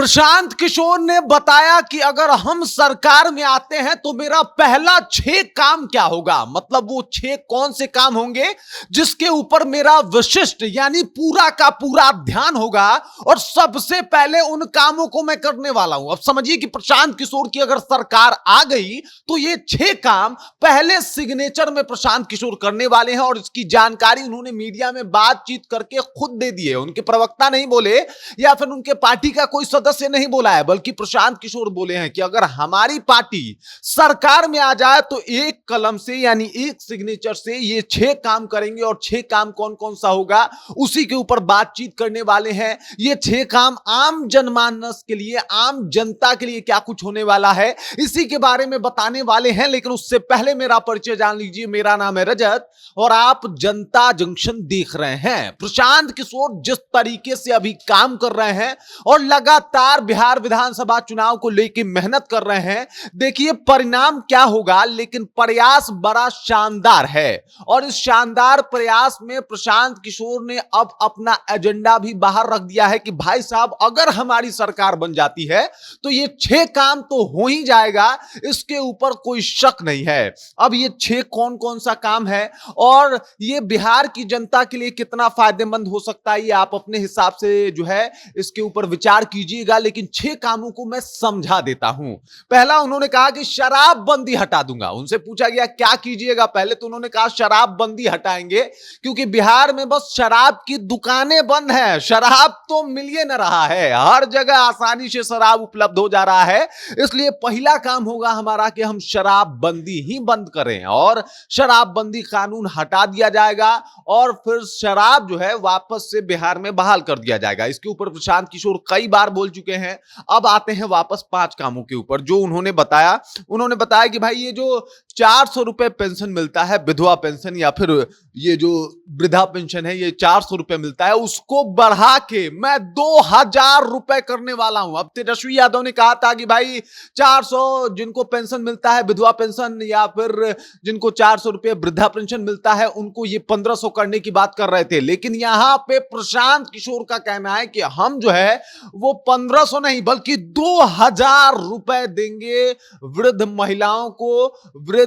प्रशांत किशोर ने बताया कि अगर हम सरकार में आते हैं तो मेरा पहला 6 काम क्या होगा। मतलब वो 6 कौन से काम होंगे जिसके ऊपर मेरा विशिष्ट यानी पूरा का पूरा ध्यान होगा और सबसे पहले उन कामों को मैं करने वाला हूं। अब समझिए कि प्रशांत किशोर की अगर सरकार आ गई तो ये 6 काम पहले सिग्नेचर में प्रशांत किशोर करने वाले हैं और इसकी जानकारी उन्होंने मीडिया में बातचीत करके खुद दे दी है। उनके प्रवक्ता नहीं बोले या फिर उनके पार्टी का कोई सदस्य नहीं बोला है, बल्कि प्रशांत किशोर बोले हैं कि अगर हमारी पार्टी सरकार में आ जाए तो एक कलम से यानी एक सिग्नेचर से ये 6 काम करेंगे। और 6 काम कौन कौन सा होगा उसी के ऊपर बातचीत करने वाले हैं। ये 6 काम आम जनमानस के लिए, आम जनता के लिए क्या कुछ होने वाला है इसी के बारे में बताने वाले हैं। लेकिन उससे पहले मेरा परिचय जान लीजिए। मेरा नाम है रजत और आप जनता जंक्शन देख रहे हैं। प्रशांत किशोर जिस तरीके से अभी काम कर रहे हैं और लगातार बिहार विधानसभा चुनाव को लेकर मेहनत कर रहे हैं, देखिए परिणाम क्या होगा, लेकिन प्रयास बड़ा शानदार है। और इस शानदार प्रयास में प्रशांत किशोर ने अब अपना एजेंडा भी बाहर रख दिया है कि भाई साहब अगर हमारी सरकार बन जाती है तो ये 6 काम तो हो ही जाएगा, इसके ऊपर कोई शक नहीं है। अब ये 6 कौन कौन सा काम है और ये बिहार की जनता के लिए कितना फायदेमंद हो सकता है, ये आप अपने हिसाब से जो है इसके ऊपर विचार कीजिएगा। लेकिन 6 कामों को मैं समझा देता हूं। पहला उन्होंने कहा कि शराब बंदी हटा दूंगा। उनसे पूछा गया क्या कीजिएगा, पहले तो उन्होंने कहा शराब बंदी हटाएंगे, क्योंकि बिहार में बस शराब की दुकानें बंद हैं, शराब तो मिल ही न रहा है, हर जगह आसानी से शराब उपलब्ध हो जा रहा है। इसलिए पहला काम होगा हमारा कि हम शराब बंदी ही बंद करें और शराब बंदी कानून हटा दिया जाएगा और फिर शराब जो है वापस से बिहार में बहाल कर दिया जाएगा। इसके ऊपर प्रशांत किशोर कई बार बोल चुके हैं। अब आते हैं वापस 5 कामों के ऊपर जो उन्होंने बताया। उन्होंने बताया कि भाई ये जो 400 रुपए पेंशन मिलता है, विधवा पेंशन या फिर ये जो वृद्धा पेंशन है, ये 400 रुपए मिलता है, उसको बढ़ा के मैं 2000 रुपए करने वाला हूं। अब तेजस्वी यादव ने कहा था कि भाई 400 जिनको पेंशन मिलता है, विधवा पेंशन या फिर जिनको 400 रुपए वृद्धा पेंशन मिलता है, उनको ये 1500 करने की बात कर रहे थे। लेकिन यहां पे प्रशांत किशोर का कहना है कि हम जो है वो 1500 नहीं बल्कि 2000 रुपए देंगे वृद्ध महिलाओं को, वृद्ध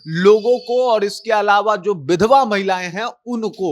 लोगों को, और इसके अलावा जो विधवा महिलाएं हैं उनको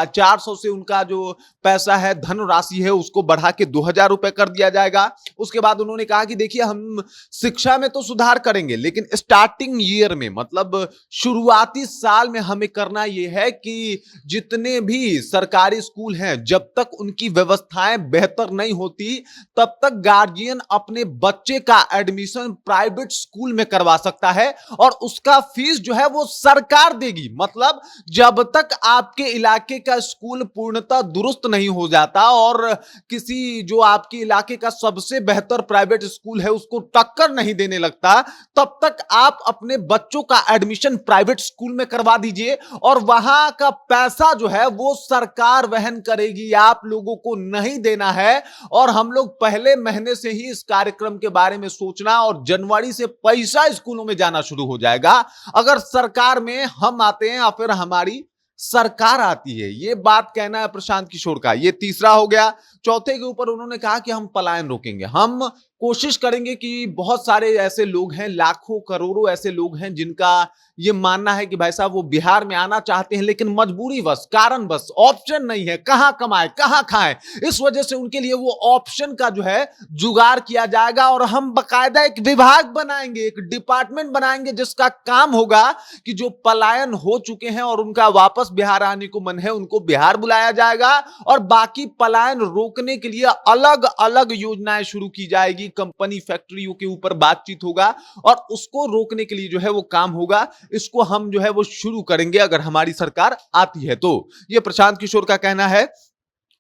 400 से उनका जो पैसा है, धनराशि है, उसको बढ़ा के 2000 रुपए कर दिया जाएगा। उसके बाद उन्होंने कहा कि देखिए हम शिक्षा में तो सुधार करेंगे, लेकिन स्टार्टिंग ईयर में मतलब शुरुआती साल में हमें करना यह है कि जितने भी सरकारी स्कूल हैं जब तक उनकी व्यवस्थाएं बेहतर नहीं होती तब तक गार्जियन अपने बच्चे का एडमिशन प्राइवेट स्कूल में करवा सकता है और उसका फीस जो है वो सरकार देगी। मतलब जब तक आपके इलाके का स्कूल पूर्णतः दुरुस्त नहीं हो जाता और किसी जो आपके इलाके का सबसे बेहतर प्राइवेट स्कूल है उसको टक्कर नहीं देने लगता, तब तक आप अपने बच्चों का एडमिशन प्राइवेट स्कूल में करवा दीजिए और वहां का पैसा जो है वो सरकार वहन करेगी, आप लोगों को नहीं देना है। और हम लोग पहले महीने से ही इस कार्यक्रम के बारे में सोचना और जनवरी से पैसा स्कूलों में जाना शुरू हो जाएगा अगर सरकार में हम आते हैं या फिर हमारी सरकार आती है। ये बात कहना है प्रशांत किशोर का। ये तीसरा हो गया। चौथे के ऊपर उन्होंने कहा कि हम पलायन रोकेंगे, हम कोशिश करेंगे कि बहुत सारे ऐसे लोग हैं, लाखों करोड़ों ऐसे लोग हैं जिनका ये मानना है कि भाई साहब वो बिहार में आना चाहते हैं लेकिन मजबूरी बस, कारण बस, ऑप्शन नहीं है, कहां कमाए कहां खाएं, इस वजह से उनके लिए वो ऑप्शन का जो है जुगाड़ किया जाएगा। और हम बकायदा एक विभाग बनाएंगे, एक डिपार्टमेंट बनाएंगे जिसका काम होगा कि जो पलायन हो चुके हैं और उनका वापस बिहार आने को मन है उनको बिहार बुलाया जाएगा और बाकी पलायन रोकने के लिए अलग अलग योजनाएं शुरू की जाएगी। कंपनी फैक्ट्रियों के ऊपर बातचीत होगा और उसको रोकने के लिए जो है वो काम होगा। इसको हम जो है वो शुरू करेंगे अगर हमारी सरकार आती है तो। ये प्रशांत किशोर का कहना है।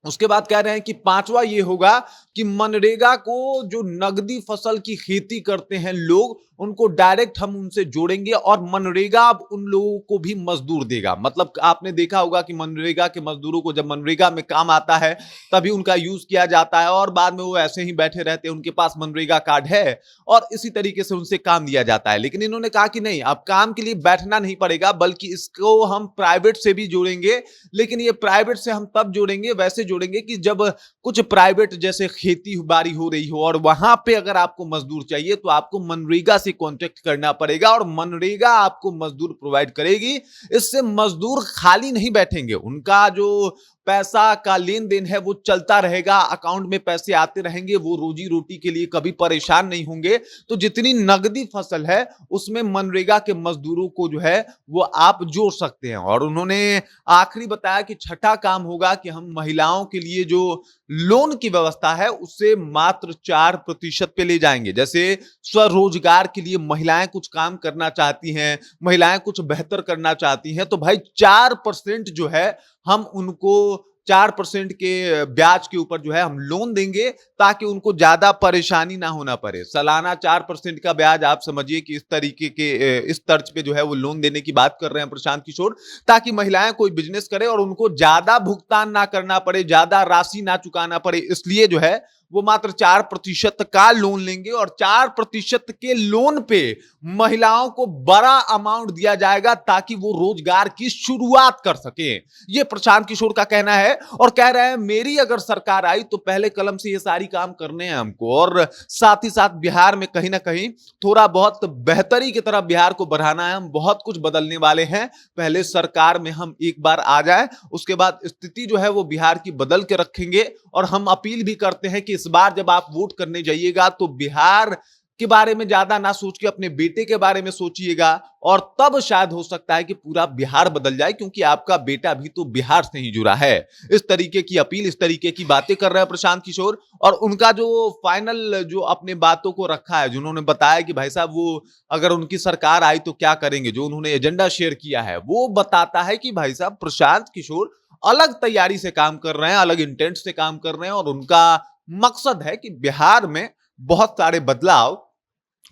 उसके बाद कह रहे हैं कि 5वां ये होगा कि मनरेगा को जो नगदी फसल की खेती करते हैं लोग उनको डायरेक्ट हम उनसे जोड़ेंगे और मनरेगा अब उन लोगों को भी मजदूर देगा। मतलब आपने देखा होगा कि मनरेगा के मजदूरों को जब मनरेगा में काम आता है तभी उनका यूज किया जाता है और बाद में वो ऐसे ही बैठे रहते हैं, उनके पास मनरेगा कार्ड है और इसी तरीके से उनसे काम लिया जाता है। लेकिन इन्होंने कहा कि नहीं, अब काम के लिए बैठना नहीं पड़ेगा, बल्कि इसको हम प्राइवेट से भी जोड़ेंगे। लेकिन ये प्राइवेट से हम तब जोड़ेंगे, वैसे जोड़ेंगे कि जब कुछ प्राइवेट जैसे खेती बाड़ी हो रही हो और वहां पे अगर आपको मजदूर चाहिए तो आपको मनरेगा से कांटेक्ट करना पड़ेगा और मनरेगा आपको मजदूर प्रोवाइड करेगी। इससे मजदूर खाली नहीं बैठेंगे, उनका जो पैसा का लेन देन है वो चलता रहेगा, अकाउंट में पैसे आते रहेंगे, वो रोजी रोटी के लिए कभी परेशान नहीं होंगे। तो जितनी नगदी फसल है उसमें मनरेगा के मजदूरों को जो है वो आप जोड़ सकते हैं। और उन्होंने आखिरी बताया कि छठा काम होगा कि हम महिलाओं के लिए जो लोन की व्यवस्था है उससे मात्र 4% पे ले जाएंगे। जैसे स्वरोजगार के लिए महिलाएं कुछ काम करना चाहती हैं, महिलाएं कुछ बेहतर करना चाहती हैं, तो भाई 4% जो है हम उनको 4% के ब्याज के ऊपर जो है हम लोन देंगे ताकि उनको ज्यादा परेशानी ना होना पड़े। सालाना 4% का ब्याज, आप समझिए कि इस तरीके के इस तर्ज पे जो है वो लोन देने की बात कर रहे हैं प्रशांत किशोर, ताकि महिलाएं कोई बिजनेस करे और उनको ज्यादा भुगतान ना करना पड़े, ज्यादा राशि ना चुकाना पड़े। इसलिए जो है वो मात्र 4% का लोन लेंगे और 4% के लोन पे महिलाओं को बड़ा अमाउंट दिया जाएगा ताकि वो रोजगार की शुरुआत कर सके। ये प्रशांत किशोर का कहना है और कह रहे हैं मेरी अगर सरकार आई तो पहले कलम से ये सारी काम करने हैं हमको, और साथ ही साथ बिहार में कहीं ना कहीं थोड़ा बहुत बेहतरी की तरफ बिहार को बढ़ाना है। हम बहुत कुछ बदलने वाले हैं, पहले सरकार में हम एक बार आ जाए, उसके बाद स्थिति जो है वो बिहार की बदल के रखेंगे। और हम अपील भी करते हैं कि इस बार जब आप वोट करने जाइएगा तो बिहार के बारे में ज्यादा ना सोच के अपने बेटे के बारे में सोचिएगा, और तब शायद हो सकता है कि पूरा बिहार बदल जाए, क्योंकि आपका बेटा भी तो बिहार से ही जुड़ा है। इस तरीके की अपील, इस तरीके की बातें कर रहे हैं प्रशांत किशोर। और उनका जो फाइनल जो अपने बातों को रखा है, जिन्होंने बताया कि भाई साहब वो अगर उनकी सरकार आई तो क्या करेंगे, जो उन्होंने एजेंडा शेयर किया है, वो बताता है कि भाई साहब प्रशांत किशोर अलग तैयारी से काम कर रहे हैं, अलग इंटेंट से काम कर रहे हैं, और उनका मकसद है कि बिहार में बहुत सारे बदलाव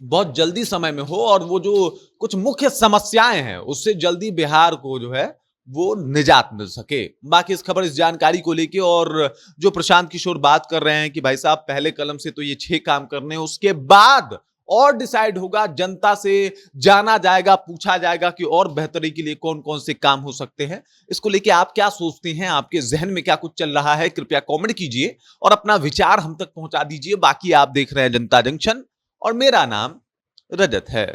बहुत जल्दी समय में हो और वो जो कुछ मुख्य समस्याएं हैं उससे जल्दी बिहार को जो है वो निजात मिल सके। बाकी इस खबर, इस जानकारी को लेके और जो प्रशांत किशोर बात कर रहे हैं कि भाई साहब पहले कलम से तो ये 6 काम करने हैं, उसके बाद और डिसाइड होगा, जनता से जाना जाएगा, पूछा जाएगा कि और बेहतरी के लिए कौन कौन से काम हो सकते हैं। इसको लेके आप क्या सोचते हैं, आपके जहन में क्या कुछ चल रहा है, कृपया कमेंट कीजिए और अपना विचार हम तक पहुंचा दीजिए। बाकी आप देख रहे हैं जनता जंक्शन और मेरा नाम रजत है।